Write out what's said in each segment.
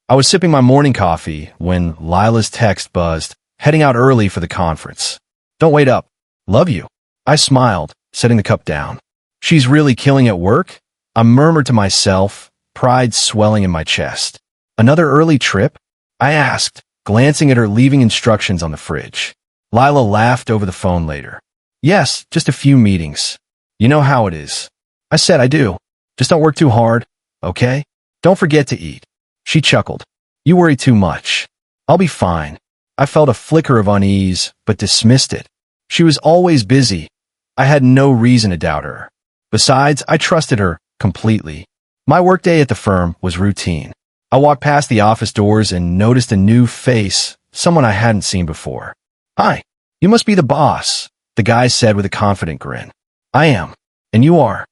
I was sipping my morning coffee when Lila's text buzzed, heading out early for the conference. Don't wait up. Love you. I smiled, setting the cup down. She's really killing at work? I murmured to myself, pride swelling in my chest. Another early trip? I asked, glancing at her leaving instructions on the fridge. Lila laughed over the phone later. Yes, just a few meetings. You know how it is. I said I do. Just don't work too hard, okay? Don't forget to eat. She chuckled. You worry too much. I'll be fine. I felt a flicker of unease, but dismissed it. She was always busy. I had no reason to doubt her. Besides, I trusted her completely. My workday at the firm was routine. I walked past the office doors and noticed a new face, someone I hadn't seen before. Hi, you must be the boss, the guy said with a confident grin. I am. And you are?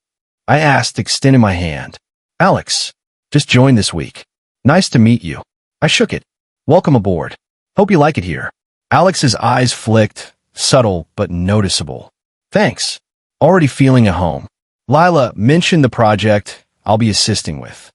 I asked, extending my hand. Alex, just joined this week. Nice to meet you. I shook it. Welcome aboard. Hope you like it here. Alex's eyes flicked, subtle but noticeable. Thanks. Already feeling at home. Lila mentioned the project I'll be assisting with.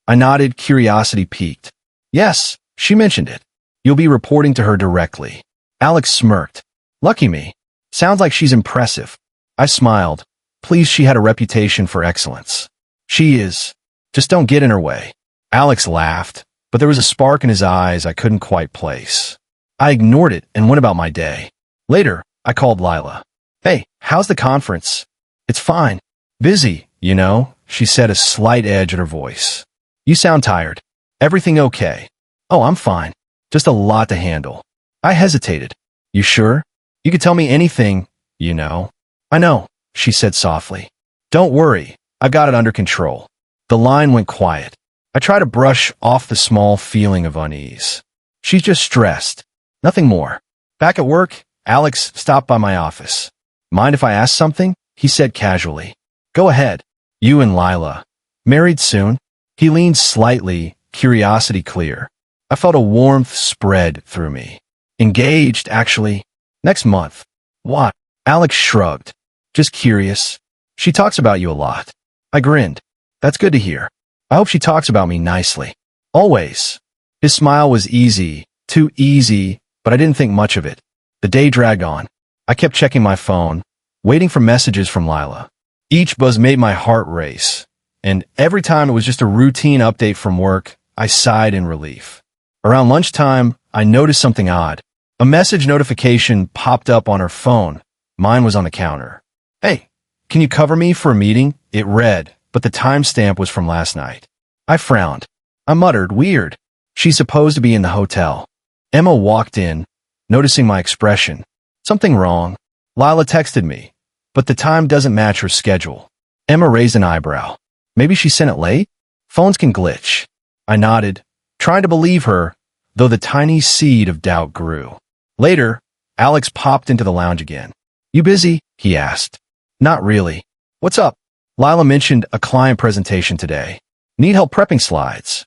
I nodded, curiosity piqued. Yes, she mentioned it. You'll be reporting to her directly. Alex smirked. Lucky me. Sounds like she's impressive. I smiled. Pleased she had a reputation for excellence. She is. Just don't get in her way. Alex laughed, but there was a spark in his eyes I couldn't quite place. I ignored it and went about my day. Later, I called Lila. Hey, how's the conference? It's fine. Busy, you know, she said, a slight edge at her voice. You sound tired. Everything okay? Oh, I'm fine. Just a lot to handle. I hesitated. You sure? You could tell me anything, you know. I know, she said softly. Don't worry, I've got it under control. The line went quiet. I tried to brush off the small feeling of unease. She's just stressed. Nothing more. Back at work, Alex stopped by my office. Mind if I ask something? He said casually. Go ahead. You and Lila. Married soon? He leaned slightly, curiosity clear. I felt a warmth spread through me. Engaged, actually. Next month. What? Alex shrugged. Just curious. She talks about you a lot. I grinned. That's good to hear. I hope she talks about me nicely. Always. His smile was easy, too easy, but I didn't think much of it. The day dragged on. I kept checking my phone, waiting for messages from Lila. Each buzz made my heart race, and every time it was just a routine update from work, I sighed in relief. Around lunchtime, I noticed something odd. A message notification popped up on her phone. Mine was on the counter. Hey, can you cover me for a meeting? It read, but the timestamp was from last night. I frowned. I muttered, weird. She's supposed to be in the hotel. Emma walked in, noticing my expression. Something wrong. Lila texted me, but the time doesn't match her schedule. Emma raised an eyebrow. Maybe she sent it late? Phones can glitch. I nodded, trying to believe her, though the tiny seed of doubt grew. Later, Alex popped into the lounge again. You busy? He asked. Not really. What's up? Lila mentioned a client presentation today. Need help prepping slides?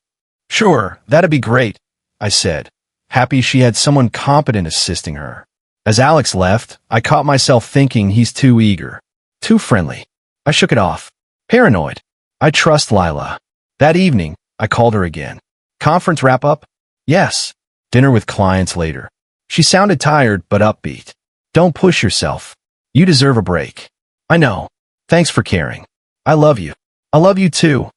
Sure, that'd be great, I said, happy she had someone competent assisting her. As Alex left, I caught myself thinking he's too eager, too friendly. I shook it off. Paranoid. I trust Lila. That evening, I called her again. Conference wrap-up? Yes. Dinner with clients later. She sounded tired but upbeat. Don't push yourself. You deserve a break. I know. Thanks for caring. I love you. I love you too,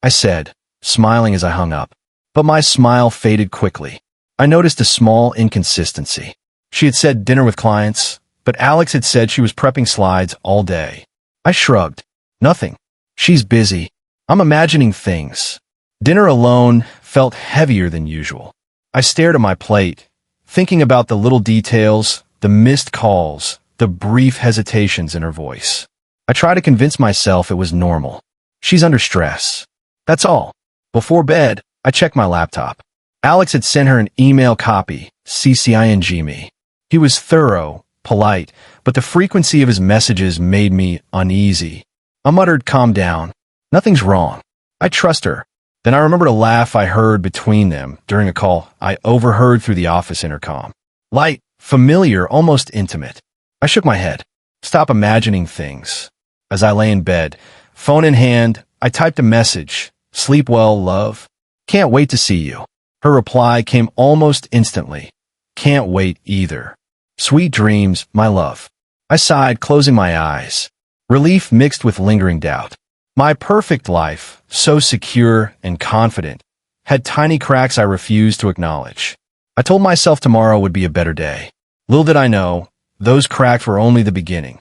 I said, smiling as I hung up. But my smile faded quickly. I noticed a small inconsistency. She had said dinner with clients, but Alex had said she was prepping slides all day. I shrugged. Nothing. She's busy. I'm imagining things. Dinner alone felt heavier than usual. I stared at my plate, thinking about the little details, the missed calls, the brief hesitations in her voice. I tried to convince myself it was normal. She's under stress. That's all. Before bed, I checked my laptop. Alex had sent her an email copy, CCING me. He was thorough, polite, but the frequency of his messages made me uneasy. I muttered, calm down. Nothing's wrong. I trust her. Then I remembered a laugh I heard between them during a call I overheard through the office intercom. Light, familiar, almost intimate. I shook my head. Stop imagining things. As I lay in bed, phone in hand, I typed a message. Sleep well, love. Can't wait to see you. Her reply came almost instantly. Can't wait either. Sweet dreams, my love. I sighed, closing my eyes. Relief mixed with lingering doubt. My perfect life, so secure and confident, had tiny cracks I refused to acknowledge. I told myself tomorrow would be a better day. Little did I know, those cracks were only the beginning.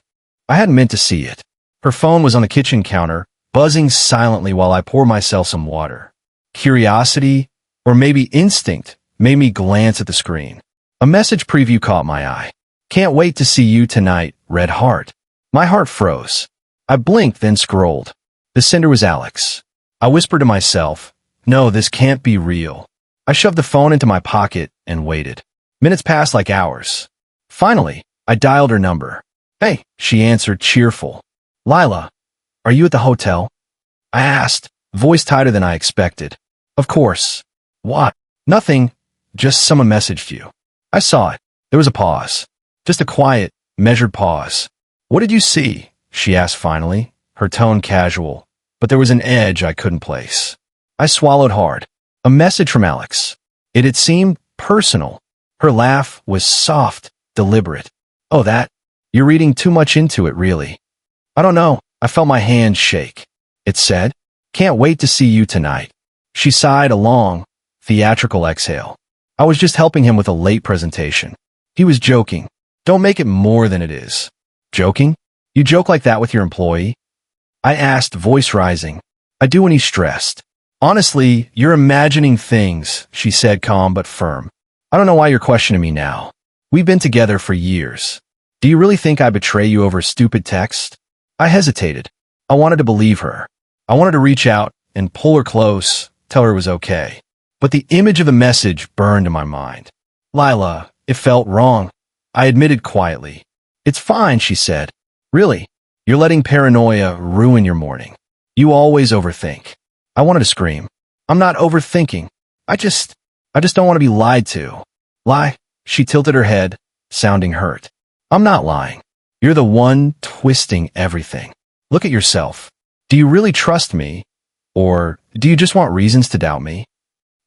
I hadn't meant to see it. Her phone was on the kitchen counter, buzzing silently while I poured myself some water. Curiosity, or maybe instinct, made me glance at the screen. A message preview caught my eye. Can't wait to see you tonight, red heart. My heart froze. I blinked, then scrolled. The sender was Alex. I whispered to myself, no, this can't be real. I shoved the phone into my pocket and waited. Minutes passed like hours. Finally, I dialed her number. Hey, she answered, cheerful. Lila, are you at the hotel? I asked, voice tighter than I expected. Of course. What? Nothing. Just someone messaged you. I saw it. There was a pause. Just a quiet, measured pause. What did you see? She asked finally, her tone casual, but there was an edge I couldn't place. I swallowed hard. A message from Alex. It had seemed personal. Her laugh was soft, deliberate. Oh, that? You're reading too much into it, really. I don't know. I felt my hands shake. It said, can't wait to see you tonight. She sighed a long, theatrical exhale. I was just helping him with a late presentation. He was joking. Don't make it more than it is. Joking? You joke like that with your employee? I asked, voice rising. I do when he's stressed. Honestly, you're imagining things, she said, calm but firm. I don't know why you're questioning me now. We've been together for years. Do you really think I betray you over a stupid text? I hesitated. I wanted to believe her. I wanted to reach out and pull her close, tell her it was okay. But the image of the message burned in my mind. Lila, it felt wrong. I admitted quietly. It's fine, she said. Really, you're letting paranoia ruin your morning. You always overthink. I wanted to scream. I'm not overthinking. I just don't want to be lied to. Lie? She tilted her head, sounding hurt. I'm not lying. You're the one twisting everything. Look at yourself. Do you really trust me? Or do you just want reasons to doubt me?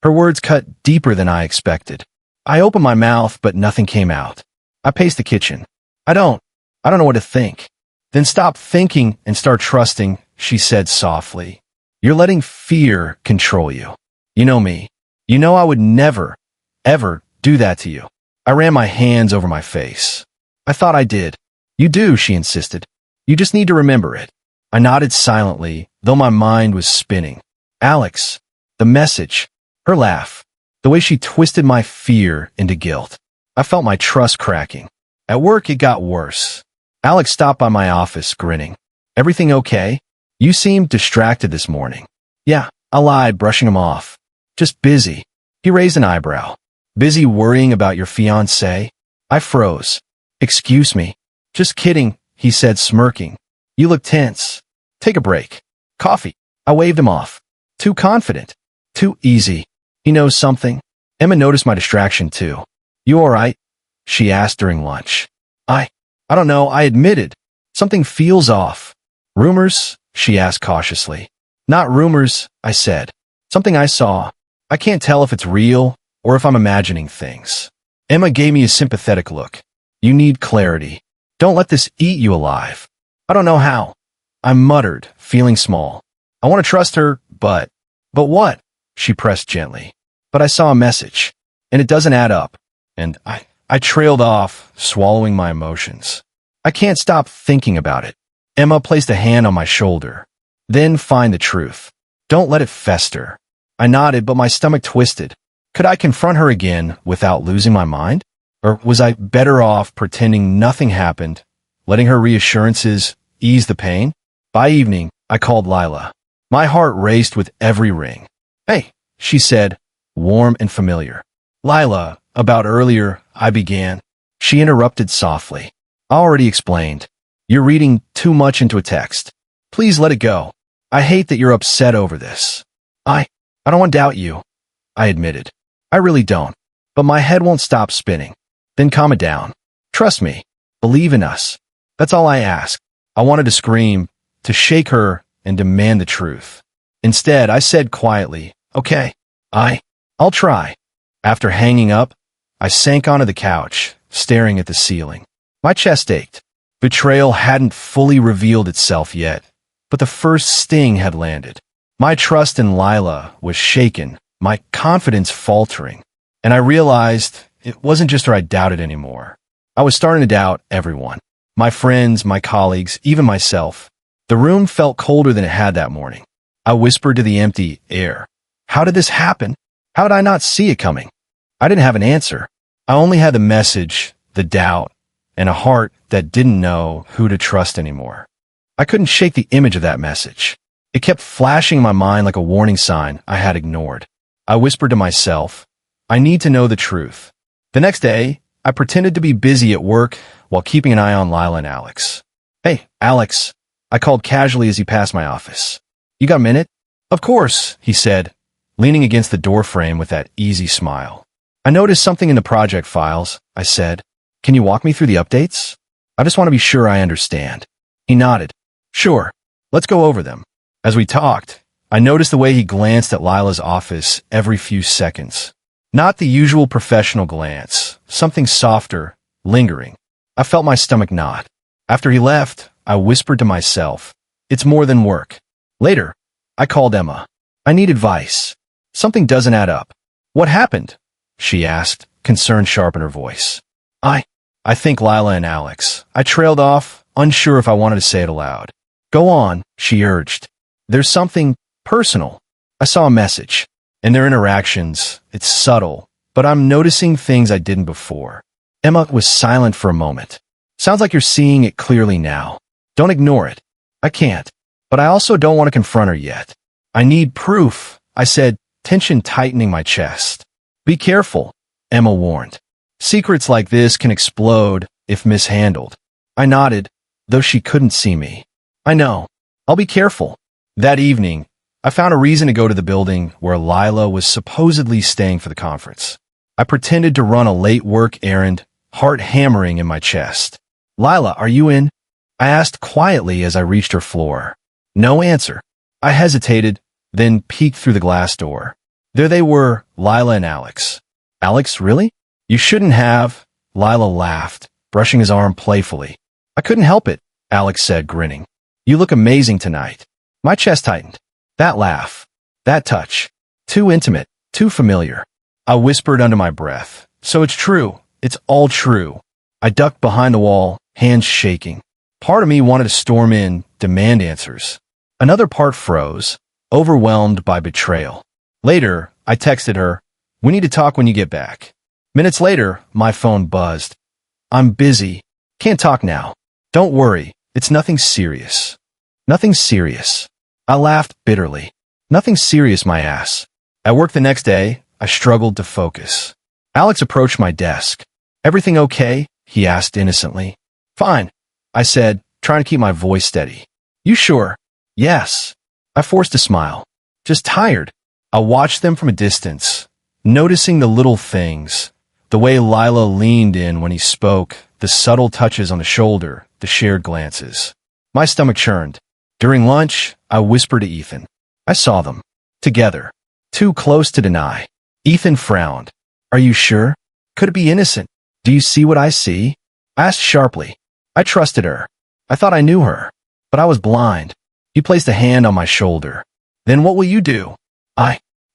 Her words cut deeper than I expected. I opened my mouth, but nothing came out. I paced the kitchen. I don't know what to think. Then stop thinking and start trusting, she said softly. You're letting fear control you. You know me. You know I would never, ever do that to you. I ran my hands over my face. I thought I did. You do, she insisted. You just need to remember it. I nodded silently, though my mind was spinning. Alex, the message, her laugh, the way she twisted my fear into guilt. I felt my trust cracking. At work, it got worse. Alex stopped by my office, grinning. Everything okay? You seemed distracted this morning. Yeah, I lied, brushing him off. Just busy. He raised an eyebrow. Busy worrying about your fiancée? I froze. Excuse me. Just kidding, he said, smirking. You look tense. Take a break. Coffee. I waved him off. Too confident. Too easy. He knows something. Emma noticed my distraction too. You all right? She asked during lunch. I don't know, I admitted. Something feels off. Rumors? She asked cautiously. Not rumors, I said. Something I saw. I can't tell if it's real or if I'm imagining things. Emma gave me a sympathetic look. You need clarity. Don't let this eat you alive. I don't know how. I muttered, feeling small. I want to trust her, but what? She pressed gently. But I saw a message, and it doesn't add up. And I trailed off, swallowing my emotions. I can't stop thinking about it. Emma placed a hand on my shoulder. Then find the truth. Don't let it fester. I nodded, but my stomach twisted. Could I confront her again without losing my mind? Or was I better off pretending nothing happened, letting her reassurances ease the pain? By evening, I called Lila. My heart raced with every ring. Hey, she said, warm and familiar. Lila, about earlier, I began. She interrupted softly. I already explained. You're reading too much into a text. Please let it go. I hate that you're upset over this. I don't want to doubt you, I admitted. I really don't. But my head won't stop spinning. Then calm it down. Trust me. Believe in us. That's all I ask. I wanted to scream, to shake her, and demand the truth. Instead, I said quietly, okay, I'll try. After hanging up, I sank onto the couch, staring at the ceiling. My chest ached. Betrayal hadn't fully revealed itself yet, but the first sting had landed. My trust in Lila was shaken, my confidence faltering, and I realized it wasn't just her I doubted anymore. I was starting to doubt everyone. My friends, my colleagues, even myself. The room felt colder than it had that morning. I whispered to the empty air. How did this happen? How did I not see it coming? I didn't have an answer. I only had the message, the doubt, and a heart that didn't know who to trust anymore. I couldn't shake the image of that message. It kept flashing in my mind like a warning sign I had ignored. I whispered to myself, I need to know the truth. The next day, I pretended to be busy at work while keeping an eye on Lila and Alex. Hey, Alex, I called casually as he passed my office. You got a minute? Of course, he said, leaning against the doorframe with that easy smile. I noticed something in the project files, I said. Can you walk me through the updates? I just want to be sure I understand. He nodded. Sure, let's go over them. As we talked, I noticed the way he glanced at Lila's office every few seconds. Not the usual professional glance, something softer, lingering. I felt my stomach knot. After he left, I whispered to myself, it's more than work. Later, I called Emma. I need advice. Something doesn't add up. What happened? She asked, concern sharp in her voice. I think Lila and Alex. I trailed off, unsure if I wanted to say it aloud. Go on, she urged. There's something personal. I saw a message. In their interactions, it's subtle, but I'm noticing things I didn't before. Emma was silent for a moment. Sounds like you're seeing it clearly now. Don't ignore it. I can't. But I also don't want to confront her yet. I need proof, I said, tension tightening my chest. Be careful, Emma warned. Secrets like this can explode if mishandled. I nodded, though she couldn't see me. I know. I'll be careful. That evening, I found a reason to go to the building where Lila was supposedly staying for the conference. I pretended to run a late work errand, heart hammering in my chest. Lila, are you in? I asked quietly as I reached her floor. No answer. I hesitated, then peeked through the glass door. There they were, Lila and Alex. Alex, really? You shouldn't have. Lila laughed, brushing his arm playfully. I couldn't help it, Alex said, grinning. You look amazing tonight. My chest tightened. That laugh. That touch. Too intimate. Too familiar. I whispered under my breath. So it's true. It's all true. I ducked behind the wall, hands shaking. Part of me wanted to storm in, demand answers. Another part froze, overwhelmed by betrayal. Later, I texted her, we need to talk when you get back. Minutes later, my phone buzzed. I'm busy. Can't talk now. Don't worry. It's nothing serious. Nothing serious. I laughed bitterly. Nothing serious, my ass. At work the next day, I struggled to focus. Alex approached my desk. Everything okay? He asked innocently. Fine, I said, trying to keep my voice steady. You sure? Yes. I forced a smile. Just tired. I watched them from a distance, noticing the little things, the way Lila leaned in when he spoke, the subtle touches on the shoulder, the shared glances. My stomach churned. During lunch, I whispered to Ethan. I saw them. Together. Too close to deny. Ethan frowned. Are you sure? Could it be innocent? Do you see what I see? I asked sharply. I trusted her. I thought I knew her. But I was blind. He placed a hand on my shoulder. Then what will you do?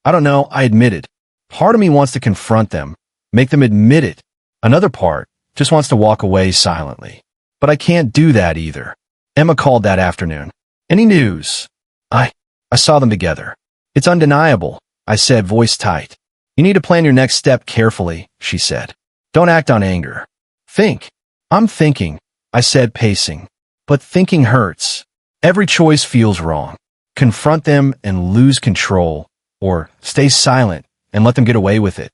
I don't know, I admitted. Part of me wants to confront them, make them admit it. Another part just wants to walk away silently. But I can't do that either. Emma called that afternoon. Any news? I saw them together. It's undeniable, I said, voice tight. You need to plan your next step carefully, she said. Don't act on anger. Think. I'm thinking, I said, pacing. But thinking hurts. Every choice feels wrong. Confront them and lose control, or stay silent and let them get away with it.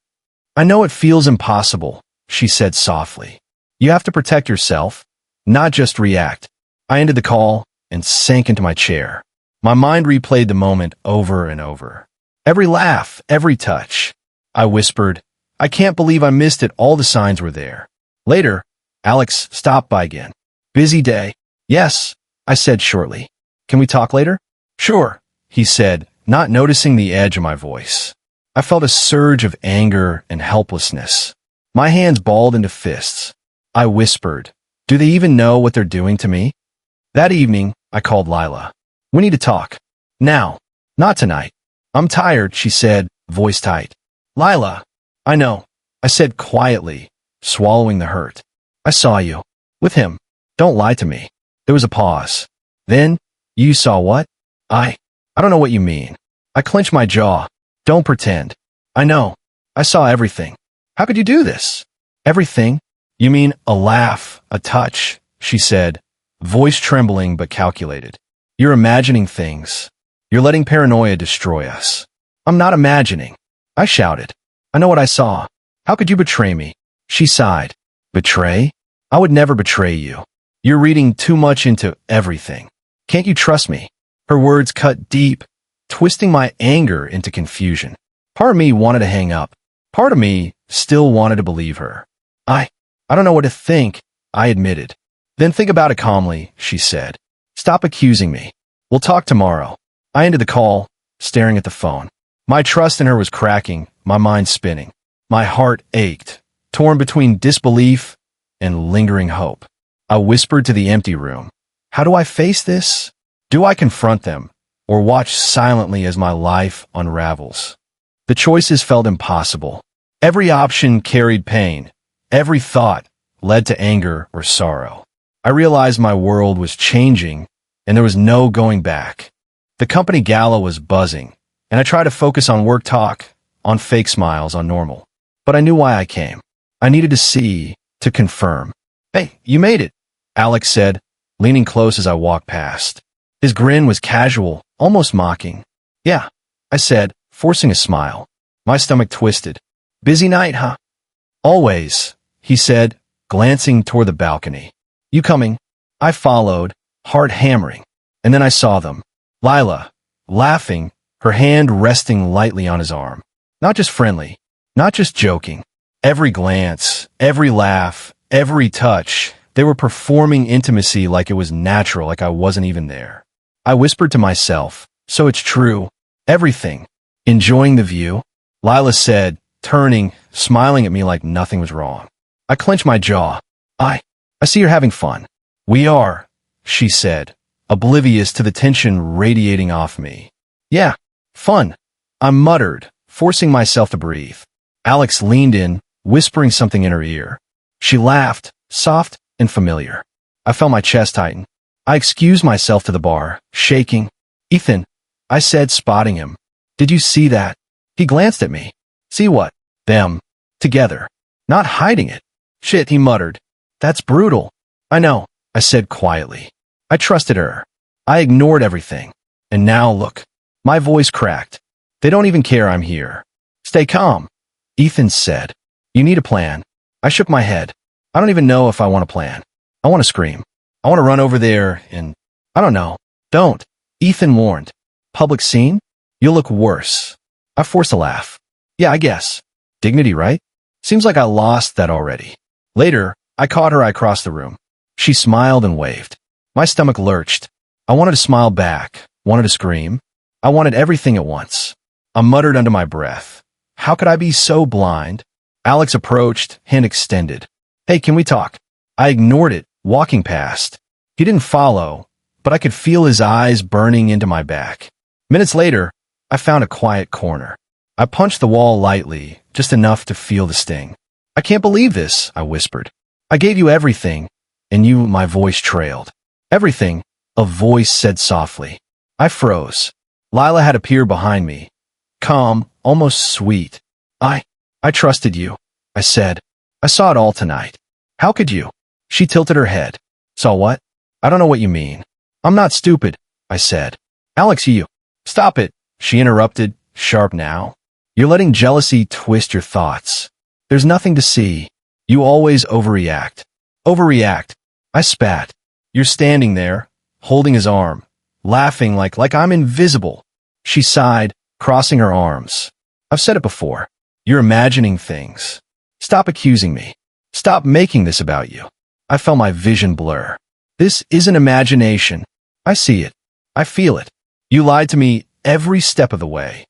I know it feels impossible, she said softly. You have to protect yourself, not just react. I ended the call and sank into my chair. My mind replayed the moment over and over. Every laugh, every touch. I whispered, I can't believe I missed it. All the signs were there. Later, Alex stopped by again. Busy day. Yes, I said shortly. Can we talk later? Sure, he said, not noticing the edge of my voice. I felt a surge of anger and helplessness. My hands balled into fists. I whispered, "Do they even know what they're doing to me?" That evening, I called Lila. "We need to talk. Now. Not tonight." "I'm tired," she said, voice tight. "Lila." "I know," I said quietly, swallowing the hurt. "I saw you. With him. Don't lie to me." There was a pause. Then, "You saw what?" I don't know what you mean." I clenched my jaw. "Don't pretend." "I know. I saw everything." "How could you do this?" "Everything? You mean a laugh, a touch," she said, voice trembling but calculated. "You're imagining things. You're letting paranoia destroy us." "I'm not imagining," I shouted. "I know what I saw. How could you betray me?" She sighed. "Betray? I would never betray you. You're reading too much into everything. Can't you trust me?" Her words cut deep, twisting my anger into confusion. Part of me wanted to hang up. Part of me still wanted to believe her. I don't know what to think," I admitted. "Then think about it calmly," she said. "Stop accusing me. We'll talk tomorrow." I ended the call, staring at the phone. My trust in her was cracking, my mind spinning. My heart ached, torn between disbelief and lingering hope. I whispered to the empty room. How do I face this? Do I confront them, or watch silently as my life unravels? The choices felt impossible. Every option carried pain. Every thought led to anger or sorrow. I realized my world was changing, and there was no going back. The company gala was buzzing, and I tried to focus on work talk, on fake smiles, on normal. But I knew why I came. I needed to see, to confirm. "Hey, you made it," Alex said, leaning close as I walked past. His grin was casual, almost mocking. "Yeah," I said, forcing a smile. My stomach twisted. "Busy night, huh?" "Always," he said, glancing toward the balcony. "You coming?" I followed, heart hammering. And then I saw them. Lila, laughing, her hand resting lightly on his arm. Not just friendly, not just joking. Every glance, every laugh, every touch, they were performing intimacy like it was natural, like I wasn't even there. I whispered to myself, "So it's true. Everything. Enjoying the view?" Lila said, turning, smiling at me like nothing was wrong. I clenched my jaw. I see you're having fun." "We are," she said, oblivious to the tension radiating off me. "Yeah, fun," I muttered, forcing myself to breathe. Alex leaned in, whispering something in her ear. She laughed, soft and familiar. I felt my chest tighten. I excused myself to the bar, shaking. "Ethan," I said, spotting him. "Did you see that?" He glanced at me. "See what?" "Them. Together. Not hiding it." "Shit," he muttered. "That's brutal." "I know," I said quietly. I trusted her. I ignored everything. And now look. My voice cracked. "They don't even care I'm here." "Stay calm," Ethan said. "You need a plan." I shook my head. "I don't even know if I want a plan. I want to scream. I want to run over there and... I don't know." "Don't," Ethan warned. "Public scene? You'll look worse." I forced a laugh. "Yeah, I guess. Dignity, right? Seems like I lost that already." Later, I caught her eye across the room. She smiled and waved. My stomach lurched. I wanted to smile back, wanted to scream. I wanted everything at once. I muttered under my breath. How could I be so blind? Alex approached, hand extended. "Hey, can we talk?" I ignored it, walking past. He didn't follow, but I could feel his eyes burning into my back. Minutes later, I found a quiet corner. I punched the wall lightly, just enough to feel the sting. "I can't believe this," I whispered. "I gave you everything, and you," my voice trailed. "Everything," a voice said softly. I froze. Lila had appeared behind me, calm, almost sweet. I trusted you," I said. "I saw it all tonight." "How could you?" She tilted her head. "Saw what?" "I don't know what you mean." "I'm not stupid," I said. "Alex, you..." "Stop it," she interrupted, sharp now. "You're letting jealousy twist your thoughts. There's nothing to see. You always overreact." "Overreact," I spat. "You're standing there, holding his arm, laughing like I'm invisible." She sighed, crossing her arms. "I've said it before. You're imagining things. Stop accusing me. Stop making this about you." I felt my vision blur. "This isn't imagination. I see it. I feel it. You lied to me every step of the way."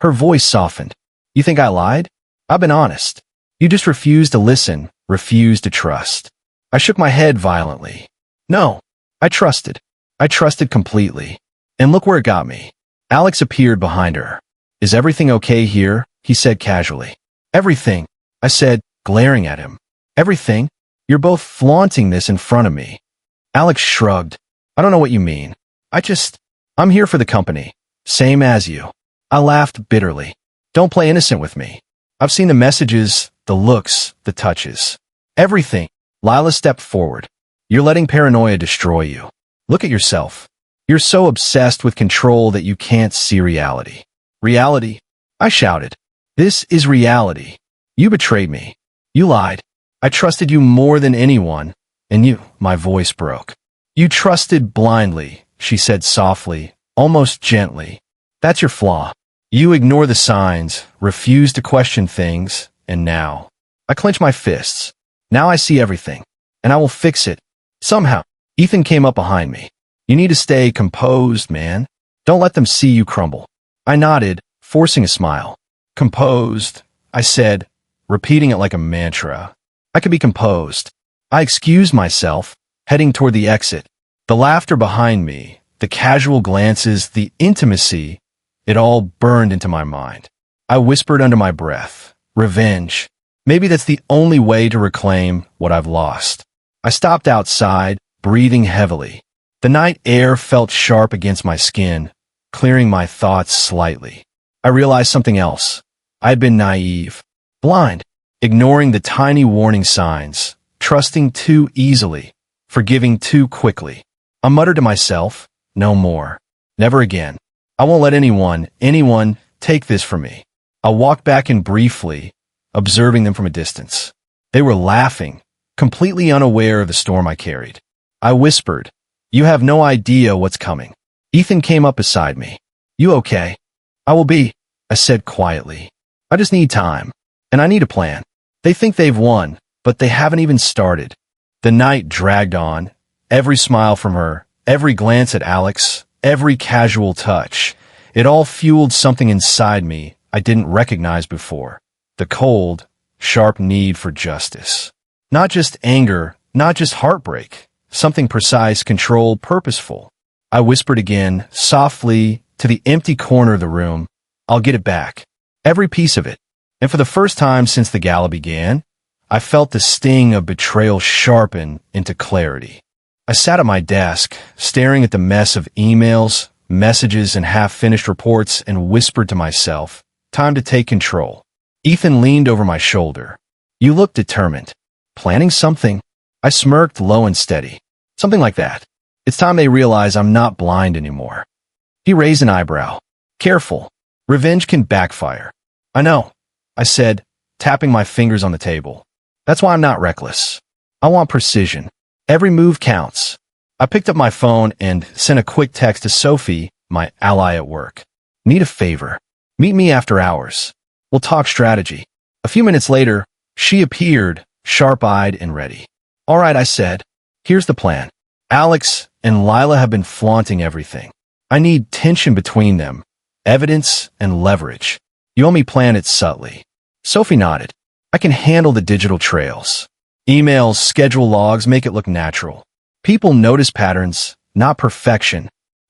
Her voice softened. You think I lied? I've been honest. You just refuse to listen, refuse to trust. I shook my head violently. No, I trusted. I trusted completely. And look where it got me. Alex appeared behind her. Is everything okay here? He said casually. Everything, I said, glaring at him. Everything? You're both flaunting this in front of me. Alex shrugged. I don't know what you mean. I'm here for the company. Same as you. I laughed bitterly. Don't play innocent with me. I've seen the messages, the looks, the touches. Everything. Lila stepped forward. You're letting paranoia destroy you. Look at yourself. You're so obsessed with control that you can't see reality. Reality? I shouted. This is reality. You betrayed me. You lied. I trusted you more than anyone. And you, my voice broke. You trusted blindly, she said softly, almost gently. That's your flaw. You ignore the signs, refuse to question things, and now. I clench my fists. Now I see everything. And I will fix it. Somehow. Ethan came up behind me. You need to stay composed, man. Don't let them see you crumble. I nodded, forcing a smile. Composed, I said, repeating it like a mantra. I could be composed. I excused myself, heading toward the exit. The laughter behind me, the casual glances, the intimacy, it all burned into my mind. I whispered under my breath, revenge. Maybe that's the only way to reclaim what I've lost. I stopped outside, breathing heavily. The night air felt sharp against my skin, clearing my thoughts slightly. I realized something else. I had been naive, blind, ignoring the tiny warning signs, trusting too easily, forgiving too quickly. I muttered to myself, no more. Never again. I won't let anyone take this from me. I walked back in briefly, observing them from a distance. They were laughing, completely unaware of the storm I carried. I whispered, you have no idea what's coming. Ethan came up beside me. You okay? I will be, I said quietly. I just need time, and I need a plan. They think they've won, but they haven't even started. The night dragged on, every smile from her, every glance at Alex, every casual touch. It all fueled something inside me I didn't recognize before. The cold, sharp need for justice. Not just anger, not just heartbreak. Something precise, controlled, purposeful. I whispered again, softly, to the empty corner of the room. I'll get it back. Every piece of it. And for the first time since the gala began, I felt the sting of betrayal sharpen into clarity. I sat at my desk, staring at the mess of emails, messages, and half-finished reports, and whispered to myself, time to take control. Ethan leaned over my shoulder. You look determined. Planning something? I smirked low and steady. Something like that. It's time they realize I'm not blind anymore. He raised an eyebrow. Careful. Revenge can backfire. I know, I said, tapping my fingers on the table. That's why I'm not reckless. I want precision. Every move counts. I picked up my phone and sent a quick text to Sophie, my ally at work. Need a favor. Meet me after hours. We'll talk strategy. A few minutes later, she appeared, sharp-eyed and ready. All right, I said. Here's the plan. Alex and Lila have been flaunting everything. I need tension between them, evidence and leverage. You only plan it subtly. Sophie nodded. I can handle the digital trails. Emails, schedule logs, make it look natural. People notice patterns, not perfection.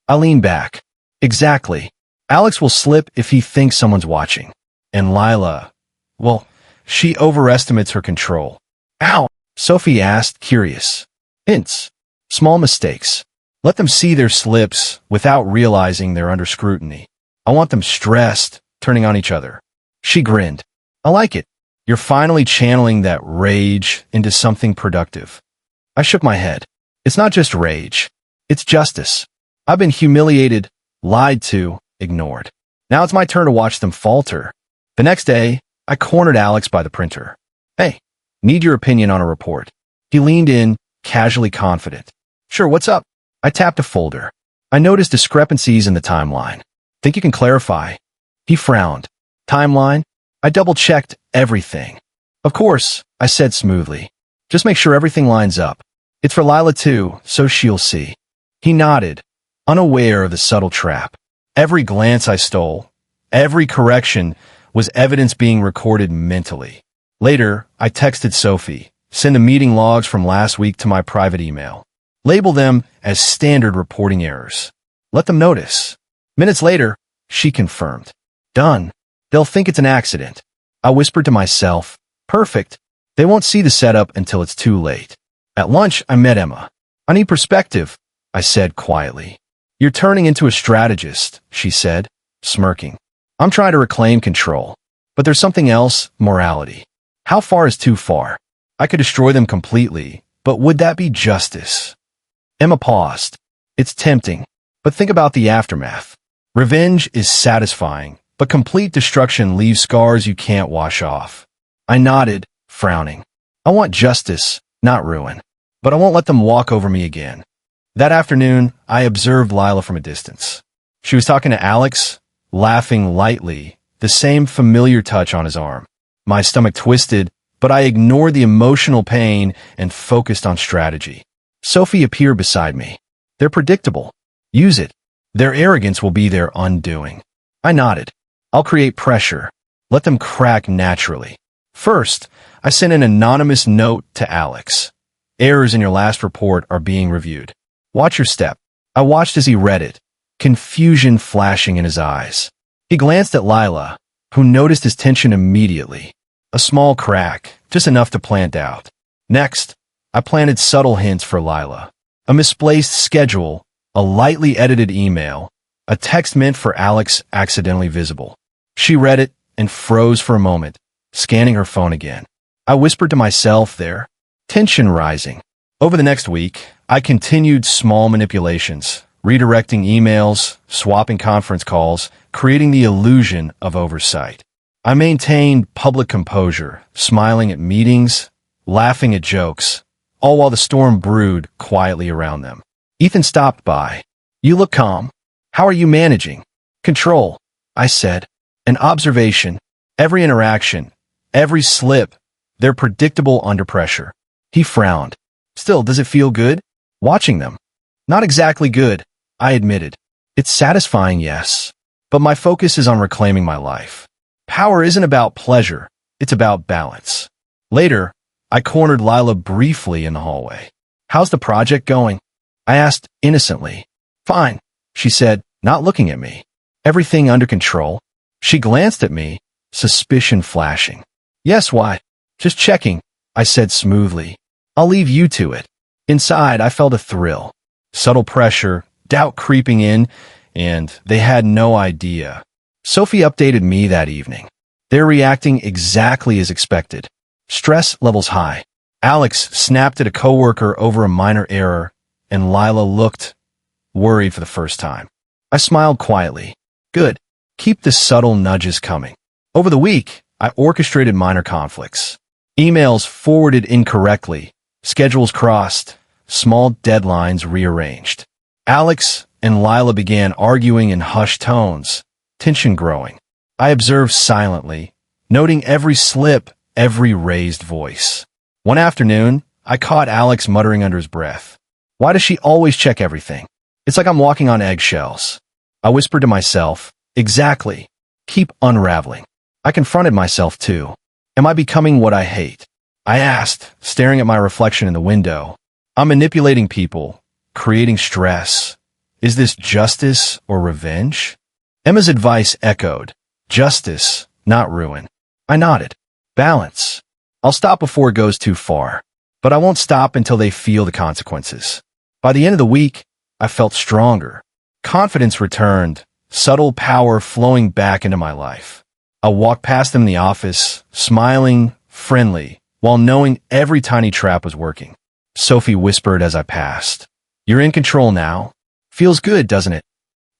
I lean back. Exactly. Alex will slip if he thinks someone's watching. And Lila, well, she overestimates her control. Ow! Sophie asked, curious. Hints. Small mistakes. Let them see their slips without realizing they're under scrutiny. I want them stressed, turning on each other. She grinned. I like it. You're finally channeling that rage into something productive. I shook my head. It's not just rage. It's justice. I've been humiliated, lied to, ignored. Now it's my turn to watch them falter. The next day, I cornered Alex by the printer. Hey, need your opinion on a report. He leaned in, casually confident. Sure, what's up? I tapped a folder. I noticed discrepancies in the timeline. Think you can clarify? He frowned. Timeline? I double-checked everything. Of course, I said smoothly. Just make sure everything lines up. It's for Lila too, so she'll see. He nodded, unaware of the subtle trap. Every glance I stole, every correction, was evidence being recorded mentally. Later, I texted Sophie, send the meeting logs from last week to my private email. Label them as standard reporting errors. Let them notice. Minutes later, she confirmed. Done. They'll think it's an accident. I whispered to myself, perfect. They won't see the setup until it's too late. At lunch, I met Emma. I need perspective, I said quietly. You're turning into a strategist, she said, smirking. I'm trying to reclaim control. But there's something else, morality. How far is too far? I could destroy them completely, but would that be justice? Emma paused. It's tempting, but think about the aftermath. Revenge is satisfying, but complete destruction leaves scars you can't wash off. I nodded, frowning. I want justice, not ruin. But I won't let them walk over me again. That afternoon, I observed Lila from a distance. She was talking to Alex, laughing lightly, the same familiar touch on his arm. My stomach twisted, but I ignored the emotional pain and focused on strategy. Sophie appeared beside me. They're predictable. Use it. Their arrogance will be their undoing. I nodded. I'll create pressure. Let them crack naturally. First, I sent an anonymous note to Alex. Errors in your last report are being reviewed. Watch your step. I watched as he read it, confusion flashing in his eyes. He glanced at Lila, who noticed his tension immediately. A small crack, just enough to plant doubt. Next, I planted subtle hints for Lila. A misplaced schedule, a lightly edited email, a text meant for Alex accidentally visible. She read it and froze for a moment, scanning her phone again. I whispered to myself there, tension rising. Over the next week, I continued small manipulations, redirecting emails, swapping conference calls, creating the illusion of oversight. I maintained public composure, smiling at meetings, laughing at jokes, all while the storm brewed quietly around them. Ethan stopped by. You look calm. How are you managing? Control, I said. An observation. Every interaction, every slip, they're predictable under pressure. He frowned. Still, does it feel good? Watching them. Not exactly good, I admitted. It's satisfying, yes. But my focus is on reclaiming my life. Power isn't about pleasure, it's about balance. Later, I cornered Lila briefly in the hallway. How's the project going? I asked innocently. Fine, she said, not looking at me. Everything under control? She glanced at me, suspicion flashing. Yes, why? Just checking, I said smoothly. I'll leave you to it. Inside, I felt a thrill. Subtle pressure, doubt creeping in, and they had no idea. Sophie updated me that evening. They're reacting exactly as expected. Stress levels high. Alex snapped at a coworker over a minor error, and Lila looked worried for the first time. I smiled quietly. Good. Keep the subtle nudges coming. Over the week, I orchestrated minor conflicts. Emails forwarded incorrectly, schedules crossed, small deadlines rearranged. Alex and Lila began arguing in hushed tones, tension growing. I observed silently, noting every slip, every raised voice. One afternoon, I caught Alex muttering under his breath. Why does she always check everything? It's like I'm walking on eggshells. I whispered to myself, exactly. Keep unraveling. I confronted myself too. Am I becoming what I hate? I asked, staring at my reflection in the window. I'm manipulating people, creating stress. Is this justice or revenge? Emma's advice echoed. Justice, not ruin. I nodded. Balance. I'll stop before it goes too far. But I won't stop until they feel the consequences. By the end of the week, I felt stronger. Confidence returned, subtle power flowing back into my life. I walked past them in the office, smiling, friendly, while knowing every tiny trap was working. Sophie whispered as I passed. You're in control now. Feels good, doesn't it?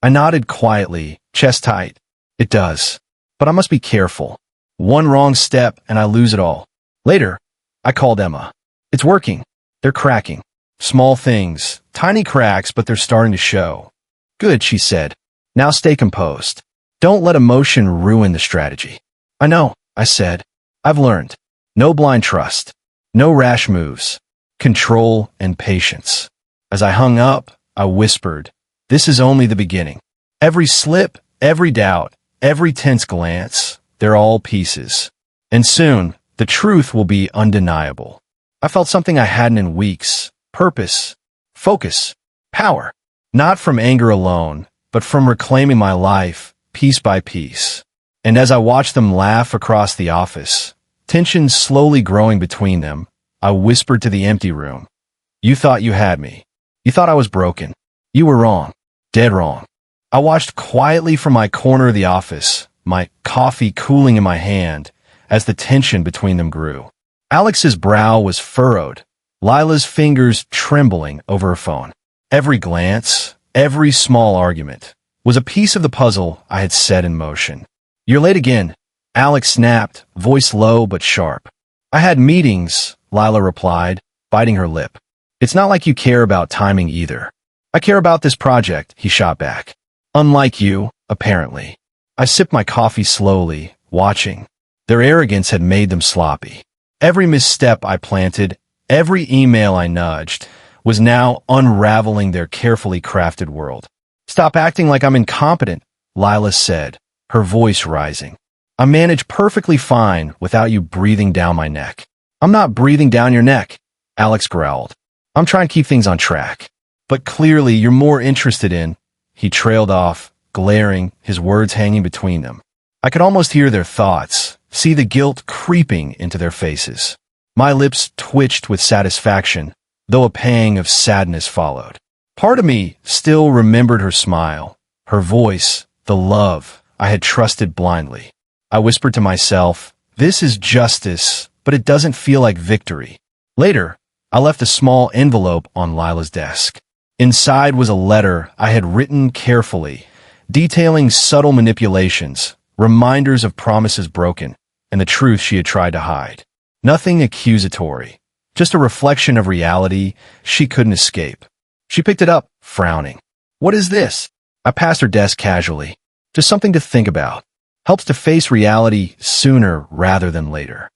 I nodded quietly, chest tight. It does. But I must be careful. One wrong step and I lose it all. Later, I called Emma. It's working. They're cracking. Small things, tiny cracks, but they're starting to show. Good, she said. Now stay composed. Don't let emotion ruin the strategy. I know, I said. I've learned. No blind trust. No rash moves. Control and patience. As I hung up, I whispered, this is only the beginning. Every slip, every doubt, every tense glance, they're all pieces. And soon, the truth will be undeniable. I felt something I hadn't in weeks. Purpose, focus, power. Not from anger alone, but from reclaiming my life, piece by piece. And as I watched them laugh across the office, tension slowly growing between them, I whispered to the empty room. You thought you had me. You thought I was broken. You were wrong. Dead wrong. I watched quietly from my corner of the office, my coffee cooling in my hand, as the tension between them grew. Alex's brow was furrowed, Lila's fingers trembling over her phone. Every glance, every small argument, was a piece of the puzzle I had set in motion. You're late again, Alex snapped, voice low but sharp. I had meetings, Lila replied, biting her lip. It's not like you care about timing either. I care about this project, he shot back. Unlike you, apparently. I sipped my coffee slowly, watching. Their arrogance had made them sloppy. Every misstep I planted, every email I nudged, was now unraveling their carefully crafted world. Stop acting like I'm incompetent, Lila said, her voice rising. I manage perfectly fine without you breathing down my neck. I'm not breathing down your neck, Alex growled. I'm trying to keep things on track. But clearly you're more interested in, he trailed off, glaring, his words hanging between them. I could almost hear their thoughts, see the guilt creeping into their faces. My lips twitched with satisfaction, though a pang of sadness followed. Part of me still remembered her smile, her voice, the love I had trusted blindly. I whispered to myself, this is justice, but it doesn't feel like victory. Later, I left a small envelope on Lila's desk. Inside was a letter I had written carefully, detailing subtle manipulations, reminders of promises broken, and the truth she had tried to hide. Nothing accusatory, just a reflection of reality she couldn't escape. She picked it up, frowning. What is this? I passed her desk casually. Just something to think about. Helps to face reality sooner rather than later.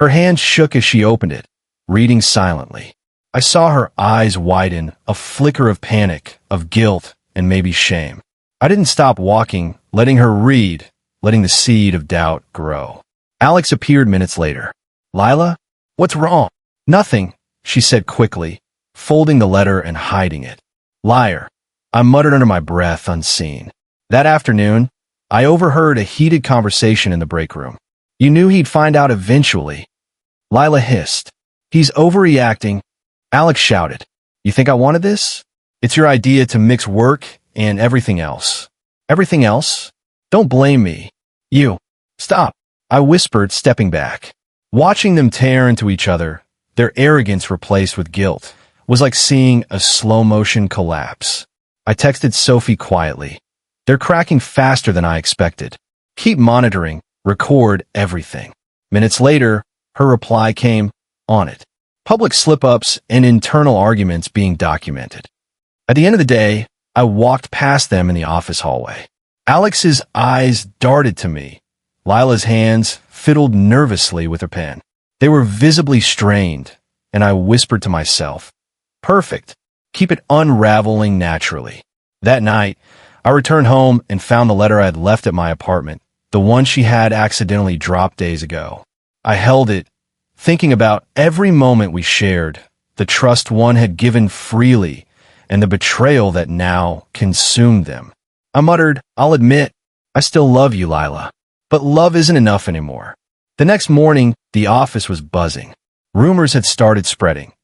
Her hand shook as she opened it, reading silently. I saw her eyes widen, a flicker of panic, of guilt, and maybe shame. I didn't stop walking, letting her read, letting the seed of doubt grow. Alex appeared minutes later. Lila? What's wrong? Nothing, she said quickly, folding the letter and hiding it. Liar. I muttered under my breath, unseen. That afternoon, I overheard a heated conversation in the break room. You knew he'd find out eventually. Lila hissed. He's overreacting. Alex shouted. You think I wanted this? It's your idea to mix work and everything else. Everything else? Don't blame me. You. Stop. I whispered, stepping back. Watching them tear into each other, their arrogance replaced with guilt, was like seeing a slow-motion collapse. I texted Sophie quietly. They're cracking faster than I expected. Keep monitoring, record everything. Minutes later, her reply came, on it. Public slip-ups and internal arguments being documented. At the end of the day, I walked past them in the office hallway. Alex's eyes darted to me. Lila's hands fiddled nervously with her pen. They were visibly strained, and I whispered to myself, perfect. Keep it unraveling naturally. That night, I returned home and found the letter I had left at my apartment, the one she had accidentally dropped days ago. I held it, thinking about every moment we shared, the trust one had given freely, and the betrayal that now consumed them. I muttered, I'll admit, I still love you, Lila. But love isn't enough anymore. The next morning, the office was buzzing. Rumors had started spreading.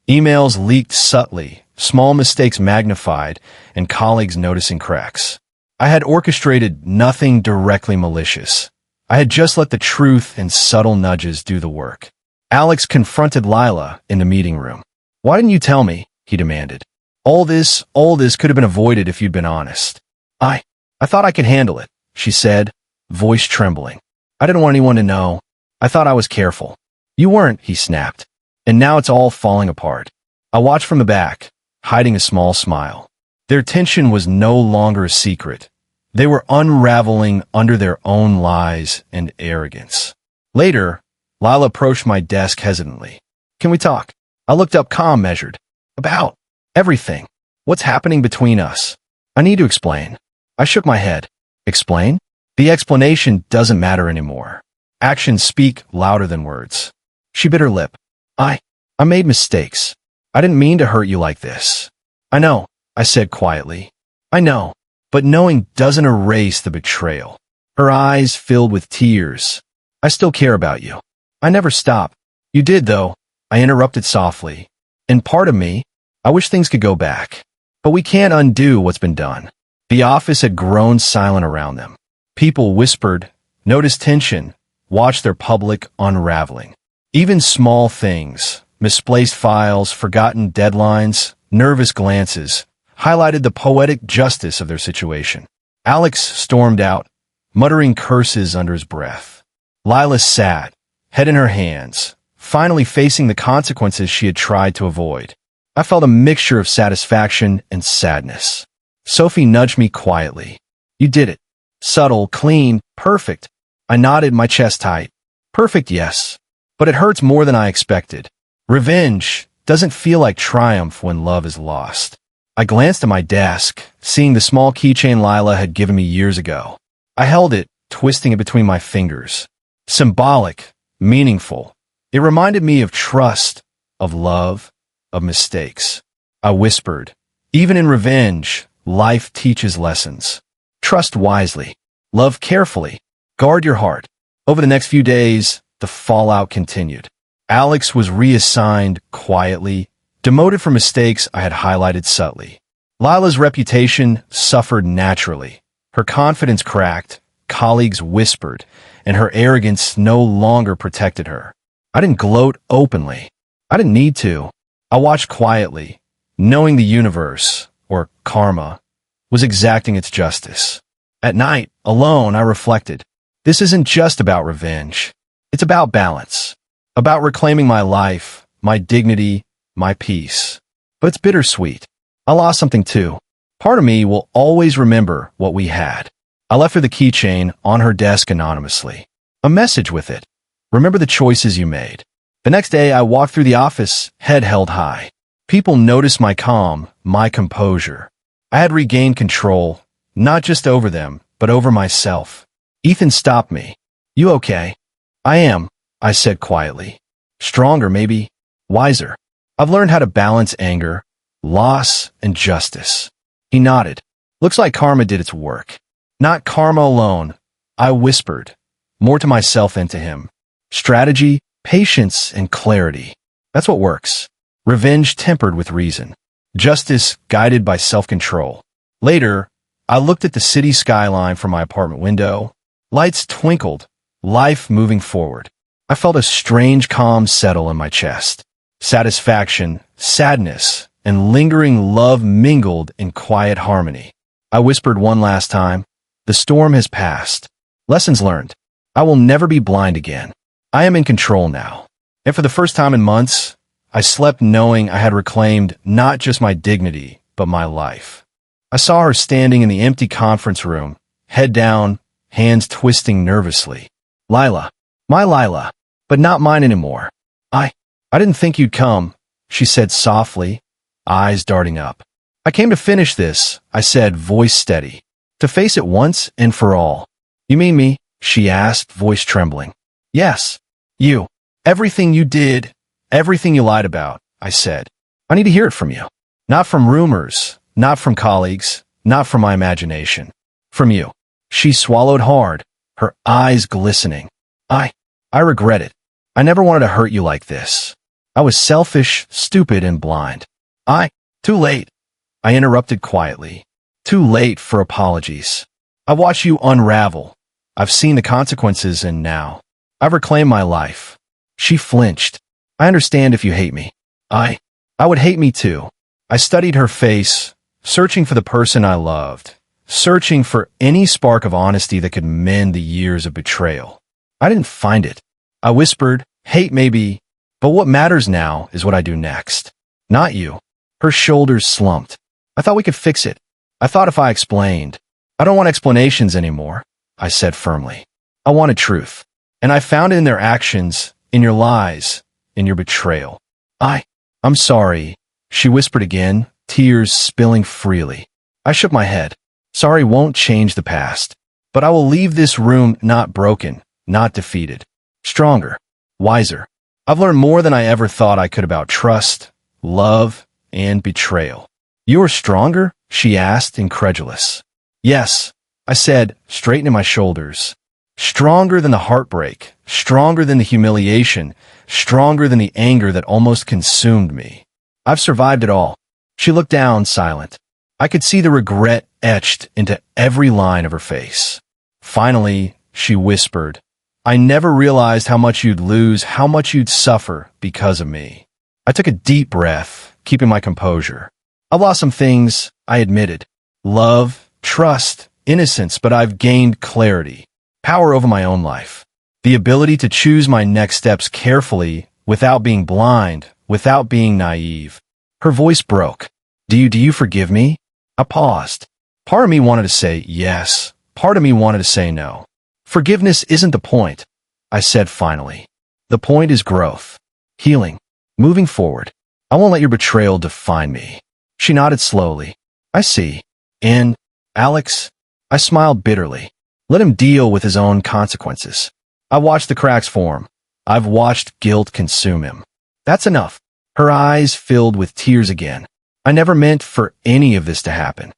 Emails leaked subtly, small mistakes magnified, and colleagues noticing cracks. I had orchestrated nothing directly malicious. I had just let the truth and subtle nudges do the work. Alex confronted Lila in the meeting room. Why didn't you tell me? He demanded. All this could have been avoided if you'd been honest. I thought I could handle it, she said, voice trembling. I didn't want anyone to know. I thought I was careful. You weren't, he snapped. And now it's all falling apart. I watched from the back, hiding a small smile. Their tension was no longer a secret. They were unraveling under their own lies and arrogance. Later, Lila approached my desk hesitantly. Can we talk? I looked up, calm, measured. About everything. What's happening between us? I need to explain. I shook my head. Explain? The explanation doesn't matter anymore. Actions speak louder than words. She bit her lip. I made mistakes. I didn't mean to hurt you like this. I know, I said quietly. I know, but knowing doesn't erase the betrayal. Her eyes filled with tears. I still care about you. I never stop. You did, though, I interrupted softly. And part of me, I wish things could go back. But we can't undo what's been done. The office had grown silent around them. People whispered, noticed tension, watched their public unraveling. Even small things, misplaced files, forgotten deadlines, nervous glances, highlighted the poetic justice of their situation. Alex stormed out, muttering curses under his breath. Lila sat, head in her hands, finally facing the consequences she had tried to avoid. I felt a mixture of satisfaction and sadness. Sophie nudged me quietly. You did it. Subtle, clean, perfect. I nodded, my chest tight. Perfect, yes. But it hurts more than I expected. Revenge doesn't feel like triumph when love is lost. I glanced at my desk, seeing the small keychain Lila had given me years ago. I held it, twisting it between my fingers. Symbolic, meaningful. It reminded me of trust, of love, of mistakes. I whispered, even in revenge, life teaches lessons. Trust wisely. Love carefully. Guard your heart. Over the next few days, the fallout continued. Alex was reassigned quietly, demoted for mistakes I had highlighted subtly. Lila's reputation suffered naturally. Her confidence cracked, colleagues whispered, and her arrogance no longer protected her. I didn't gloat openly. I didn't need to. I watched quietly, knowing the universe, or karma, was exacting its justice. At night, alone, I reflected. This isn't just about revenge. It's about balance. About reclaiming my life, my dignity, my peace. But it's bittersweet. I lost something too. Part of me will always remember what we had. I left her the keychain on her desk anonymously. A message with it. Remember the choices you made. The next day, I walked through the office, head held high. People noticed my calm, my composure. I had regained control, not just over them, but over myself. Ethan stopped me. You okay? I am, I said quietly. Stronger, maybe. Wiser. I've learned how to balance anger, loss, and justice. He nodded. Looks like karma did its work. Not karma alone, I whispered, more to myself than to him. Strategy, patience, and clarity. That's what works. Revenge tempered with reason. Justice guided by self-control. Later, I looked at the city skyline from my apartment window. Lights twinkled, life moving forward. I felt a strange calm settle in my chest. Satisfaction, sadness, and lingering love mingled in quiet harmony. I whispered one last time, the storm has passed. Lessons learned. I will never be blind again. I am in control now. And for the first time in months, I slept knowing I had reclaimed not just my dignity, but my life. I saw her standing in the empty conference room, head down, hands twisting nervously. Lila. My Lila. But not mine anymore. I didn't think you'd come, she said softly, eyes darting up. I came to finish this, I said, voice steady. To face it once and for all. You mean me? She asked, voice trembling. Yes. You. Everything you did, everything you lied about, I said. I need to hear it from you. Not from rumors, not from colleagues, not from my imagination. From you. She swallowed hard, her eyes glistening. I regret it. I never wanted to hurt you like this. I was selfish, stupid, and blind. Too late. I interrupted quietly. Too late for apologies. I've watched you unravel. I've seen the consequences, and now I've reclaimed my life. She flinched. I understand if you hate me. I would hate me too. I studied her face, searching for the person I loved, searching for any spark of honesty that could mend the years of betrayal. I didn't find it. I whispered, hate maybe, but what matters now is what I do next. Not you. Her shoulders slumped. I thought we could fix it. I thought if I explained. I don't want explanations anymore, I said firmly. I wanted truth. And I found it in their actions, in your lies, in your betrayal. I'm sorry, she whispered again, tears spilling freely. I shook my head. Sorry won't change the past. but I will leave this room not broken, not defeated, stronger, wiser. I've learned more than I ever thought I could about trust, love, and betrayal. You are stronger? She asked, incredulous. Yes, I said, straightening my shoulders. Stronger than the heartbreak, stronger than the humiliation, stronger than the anger that almost consumed me. I've survived it all. She looked down, silent. I could see the regret etched into every line of her face. Finally, she whispered, I never realized how much you'd lose, how much you'd suffer because of me. I took a deep breath, keeping my composure. I've lost some things, I admitted. Love, trust, innocence, but I've gained clarity, power over my own life. The ability to choose my next steps carefully, without being blind, without being naive. Her voice broke. Do you forgive me? I paused. Part of me wanted to say yes. Part of me wanted to say no. Forgiveness isn't the point, I said finally. The point is growth, healing, moving forward. I won't let your betrayal define me. She nodded slowly. I see. And, Alex, I smiled bitterly. Let him deal with his own consequences. I watched the cracks form. I've watched guilt consume him. That's enough. Her eyes filled with tears again. I never meant for any of this to happen.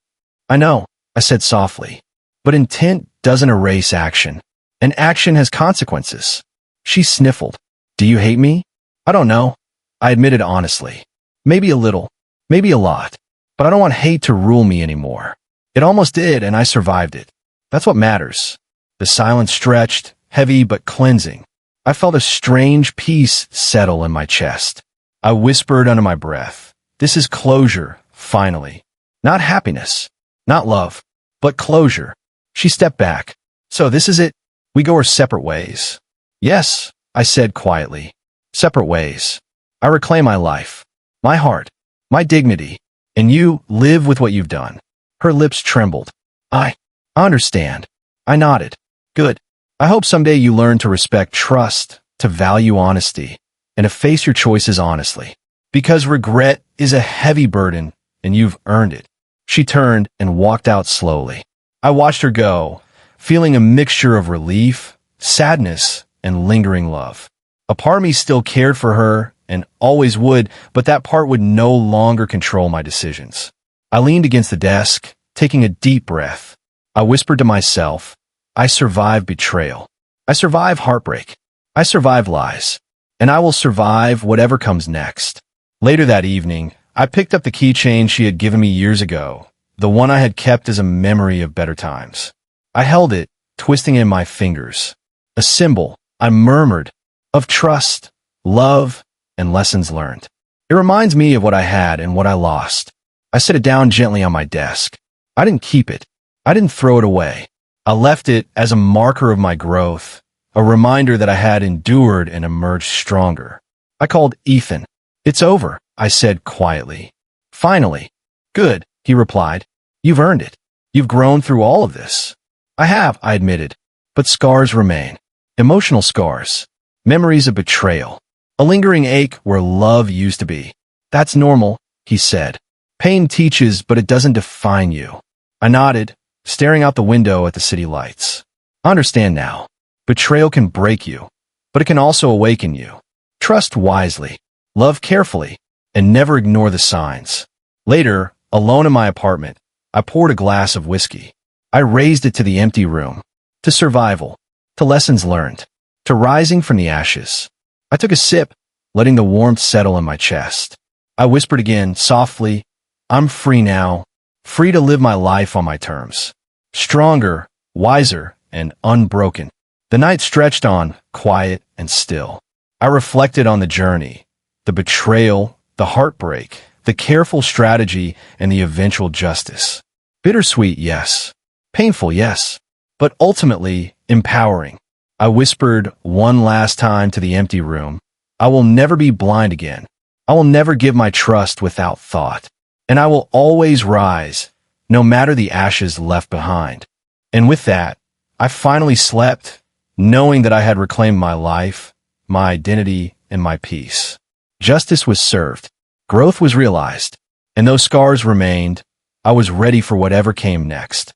I know, I said softly, but intent doesn't erase action, and action has consequences. She sniffled. Do you hate me? I don't know, I admitted honestly. Maybe a little, maybe a lot, but I don't want hate to rule me anymore. It almost did, and I survived it. That's what matters. The silence stretched, heavy but cleansing. I felt a strange peace settle in my chest. I whispered under my breath. This is closure, finally. Not happiness, not love, but closure. She stepped back. So this is it? We go our separate ways. Yes, I said quietly. Separate ways. I reclaim my life, my heart, my dignity, and you live with what you've done. Her lips trembled. I understand. I nodded. Good. I hope someday you learn to respect trust, to value honesty, and to face your choices honestly. Because regret is a heavy burden, and you've earned it. She turned and walked out slowly. I watched her go, feeling a mixture of relief, sadness, and lingering love. A part of me still cared for her, and always would, but that part would no longer control my decisions. I leaned against the desk, taking a deep breath. I whispered to myself, I survived betrayal. I survived heartbreak. I survived lies. And I will survive whatever comes next. Later that evening, I picked up the keychain she had given me years ago, the one I had kept as a memory of better times. I held it, twisting it in my fingers. A symbol, I murmured, of trust, love, and lessons learned. It reminds me of what I had and what I lost. I set it down gently on my desk. I didn't keep it. I didn't throw it away. I left it as a marker of my growth, a reminder that I had endured and emerged stronger. I called Ethan. It's over, I said quietly. Finally. Good, he replied. You've earned it. You've grown through all of this. I have, I admitted. But scars remain. Emotional scars. Memories of betrayal. A lingering ache where love used to be. That's normal, he said. Pain teaches, but it doesn't define you. I nodded, staring out the window at the city lights. I understand now. Betrayal can break you, but it can also awaken you. Trust wisely. Love carefully, and never ignore the signs. Later, alone in my apartment, I poured a glass of whiskey. I raised it to the empty room, to survival, to lessons learned, to rising from the ashes. I took a sip, letting the warmth settle in my chest. I whispered again, softly, I'm free now, free to live my life on my terms. Stronger, wiser, and unbroken. The night stretched on, quiet and still. I reflected on the journey. The betrayal, the heartbreak, the careful strategy, and the eventual justice. Bittersweet, yes. Painful, yes. But ultimately, empowering. I whispered one last time to the empty room, I will never be blind again. I will never give my trust without thought. And I will always rise, no matter the ashes left behind. And with that, I finally slept, knowing that I had reclaimed my life, my identity, and my peace. Justice was served, growth was realized, and though scars remained, I was ready for whatever came next.